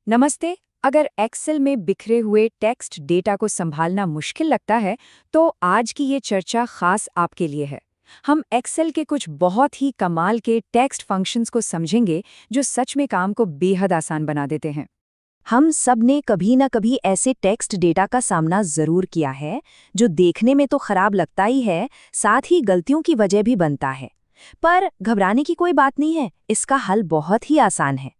नमस्ते। अगर एक्सेल में बिखरे हुए टेक्स्ट डेटा को संभालना मुश्किल लगता है, तो आज की ये चर्चा खास आपके लिए है। हम एक्सेल के कुछ बहुत ही कमाल के टेक्स्ट फंक्शंस को समझेंगे, जो सच में काम को बेहद आसान बना देते हैं। हम सब ने कभी न कभी ऐसे टेक्स्ट डेटा का सामना जरूर किया है जो देखने में तो खराब लगता ही है, साथ ही गलतियों की वजह भी बनता है। पर घबराने की कोई बात नहीं है, इसका हल बहुत ही आसान है।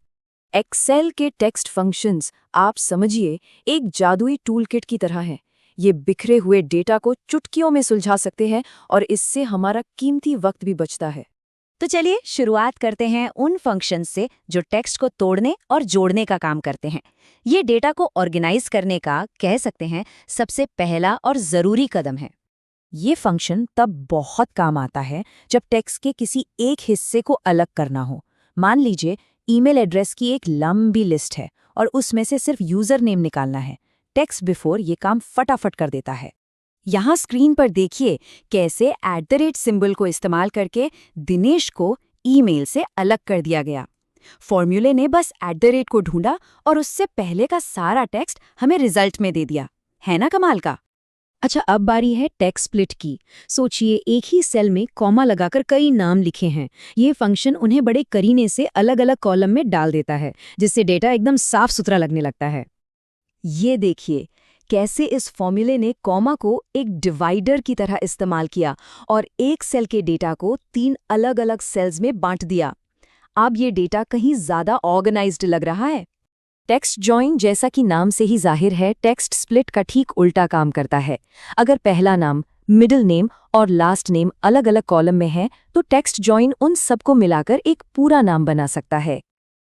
एक्सेल के टेक्स्ट फंक्शंस, आप समझिए, एक जादुई टूलकिट की तरह हैं। ये बिखरे हुए डेटा को चुटकियों में सुलझा सकते हैं और इससे हमारा कीमती वक्त भी बचता है। तो चलिए शुरुआत करते हैं उन फंक्शंस से जो टेक्स्ट को तोड़ने और जोड़ने का काम करते हैं। ये डेटा को ऑर्गेनाइज करने का, कह सकते हैं, सबसे पहला और ज़रूरी कदम है। ये फंक्शन तब बहुत काम आता है जब टेक्स्ट के किसी एक हिस्से को अलग करना हो। मान लीजिए ईमेल एड्रेस की एक लंबी लिस्ट है और उसमें से सिर्फ यूजर नेम निकालना है। टेक्स्ट बिफोर ये काम फटाफट कर देता है। यहाँ स्क्रीन पर देखिए कैसे सिंबल को इस्तेमाल करके दिनेश को ईमेल से अलग कर दिया गया। फॉर्मूले ने बस को ढूंढा और उससे पहले का सारा टेक्स्ट हमें रिजल्ट में दे दिया। है ना कमाल का? अच्छा, अब बारी है टेक्स्ट स्प्लिट की। सोचिए एक ही सेल में कॉमा लगाकर कई नाम लिखे हैं। ये फंक्शन उन्हें बड़े करीने से अलग अलग कॉलम में डाल देता है, जिससे डेटा एकदम साफ सुथरा लगने लगता है। ये देखिए कैसे इस फॉर्मूले ने कॉमा को एक डिवाइडर की तरह इस्तेमाल किया और एक सेल के डेटा को 3 अलग अलग सेल्स में बांट दिया। अब ये डेटा कहीं ज्यादा ऑर्गेनाइज्ड लग रहा है। टेक्स्ट जॉइन, जैसा कि नाम से ही जाहिर है, टेक्स्ट स्प्लिट का ठीक उल्टा काम करता है। अगर पहला नाम, मिडिल नेम और लास्ट नेम अलग अलग कॉलम में है, तो टेक्स्ट जॉइन उन सबको मिलाकर एक पूरा नाम बना सकता है।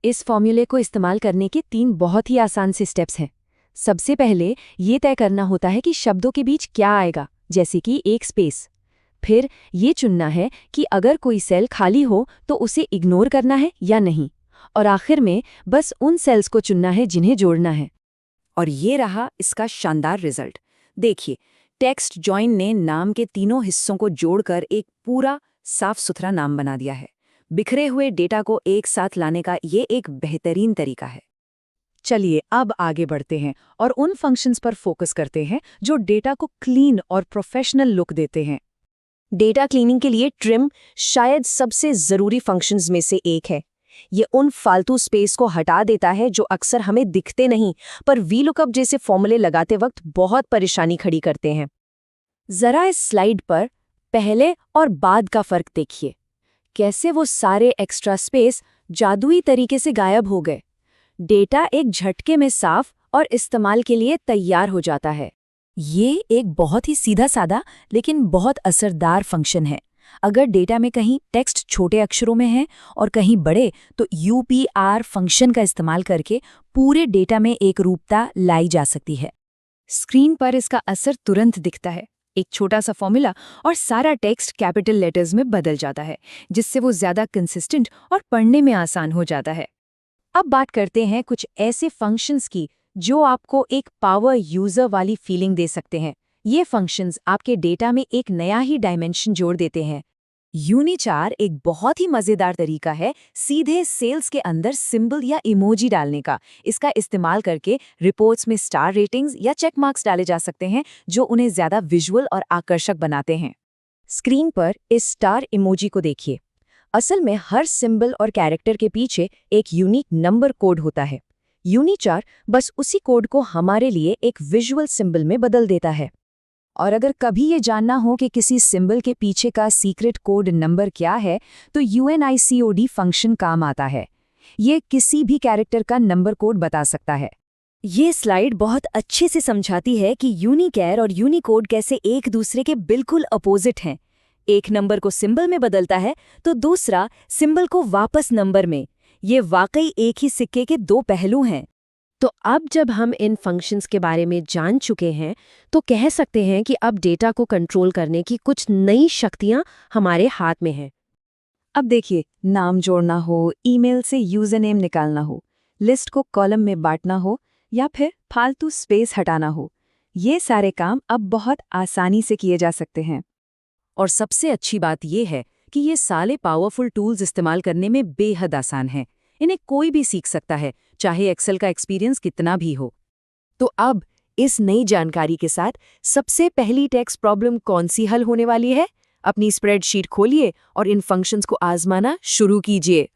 इस फॉर्मूले को इस्तेमाल करने के 3 बहुत ही आसान से स्टेप्स हैं। सबसे पहले ये तय करना होता है कि शब्दों के बीच क्या आएगा, जैसे कि एक स्पेस। फिर ये चुनना है कि अगर कोई सेल खाली हो तो उसे इग्नोर करना है या नहीं। और आखिर में बस उन सेल्स को चुनना है जिन्हें जोड़ना है। और ये रहा इसका शानदार रिजल्ट। देखिए, टेक्स्ट जॉइन ने नाम के तीनों हिस्सों को जोड़कर एक पूरा साफ सुथरा नाम बना दिया है। बिखरे हुए डेटा को एक साथ लाने का ये एक बेहतरीन तरीका है। चलिए अब आगे बढ़ते हैं और उन फंक्शंस पर फोकस करते हैं जो डेटा को क्लीन और प्रोफेशनल लुक देते हैं। डेटा क्लीनिंग के लिए ट्रिम शायद सबसे ज़रूरी फंक्शंस में से एक है। ये उन फालतू स्पेस को हटा देता है जो अक्सर हमें दिखते नहीं, पर वीलुकअप जैसे फॉर्मूले लगाते वक्त बहुत परेशानी खड़ी करते हैं। जरा इस स्लाइड पर पहले और बाद का फर्क देखिए। कैसे वो सारे एक्स्ट्रा स्पेस जादुई तरीके से गायब हो गए। डेटा एक झटके में साफ और इस्तेमाल के लिए तैयार हो जाता है। ये एक बहुत ही सीधा साधा लेकिन बहुत असरदार फंक्शन है। अगर डेटा में कहीं टेक्स्ट छोटे अक्षरों में है और कहीं बड़े, तो UPR फंक्शन का इस्तेमाल करके पूरे डेटा में एक रूपता लाई जा सकती है। स्क्रीन पर इसका असर तुरंत दिखता है। एक छोटा सा फॉर्मूला और सारा टेक्स्ट कैपिटल लेटर्स में बदल जाता है, जिससे वो ज्यादा कंसिस्टेंट और पढ़ने में आसान हो जाता है। अब बात करते हैं कुछ ऐसे फंक्शंस की जो आपको एक पावर यूजर वाली फीलिंग दे सकते हैं। ये फंक्शंस आपके डेटा में एक नया ही डायमेंशन जोड़ देते हैं। यूनिचार एक बहुत ही मजेदार तरीका है सीधे सेल्स के अंदर सिंबल या इमोजी डालने का। इसका इस्तेमाल करके रिपोर्ट्स में स्टार रेटिंग्स या चेक मार्क्स डाले जा सकते हैं, जो उन्हें ज्यादा विजुअल और आकर्षक बनाते हैं। स्क्रीन पर इस स्टार इमोजी को देखिए। असल में हर सिंबल और कैरेक्टर के पीछे एक यूनिक नंबर कोड होता है। यूनिचार बस उसी कोड को हमारे लिए एक विजुअल सिंबल में बदल देता है। और अगर कभी ये जानना हो कि किसी सिंबल के पीछे का सीक्रेट कोड नंबर क्या है, तो UNICOD फंक्शन काम आता है। ये किसी भी कैरेक्टर का नंबर कोड बता सकता है। ये स्लाइड बहुत अच्छे से समझाती है कि यूनिकैर और यूनिकोड कैसे एक दूसरे के बिल्कुल अपोजिट हैं। एक नंबर को सिंबल में बदलता है तो दूसरा सिंबल को वापस नंबर में। ये वाकई एक ही सिक्के के 2 पहलू हैं। तो अब जब हम इन फंक्शंस के बारे में जान चुके हैं, तो कह सकते हैं कि अब डेटा को कंट्रोल करने की कुछ नई शक्तियां हमारे हाथ में हैं। अब देखिए, नाम जोड़ना हो, ईमेल से यूजर नेम निकालना हो, लिस्ट को कॉलम में बांटना हो या फिर फालतू स्पेस हटाना हो, ये सारे काम अब बहुत आसानी से किए जा सकते हैं। और सबसे अच्छी बात यह है कि ये सारे पावरफुल टूल्स इस्तेमाल करने में बेहद आसान हैं। इन्हें कोई भी सीख सकता है, चाहे एक्सेल का एक्सपीरियंस कितना भी हो। तो अब इस नई जानकारी के साथ सबसे पहली टेक्स्ट प्रॉब्लम कौन सी हल होने वाली है? अपनी स्प्रेडशीट खोलिए और इन फंक्शंस को आजमाना शुरू कीजिए।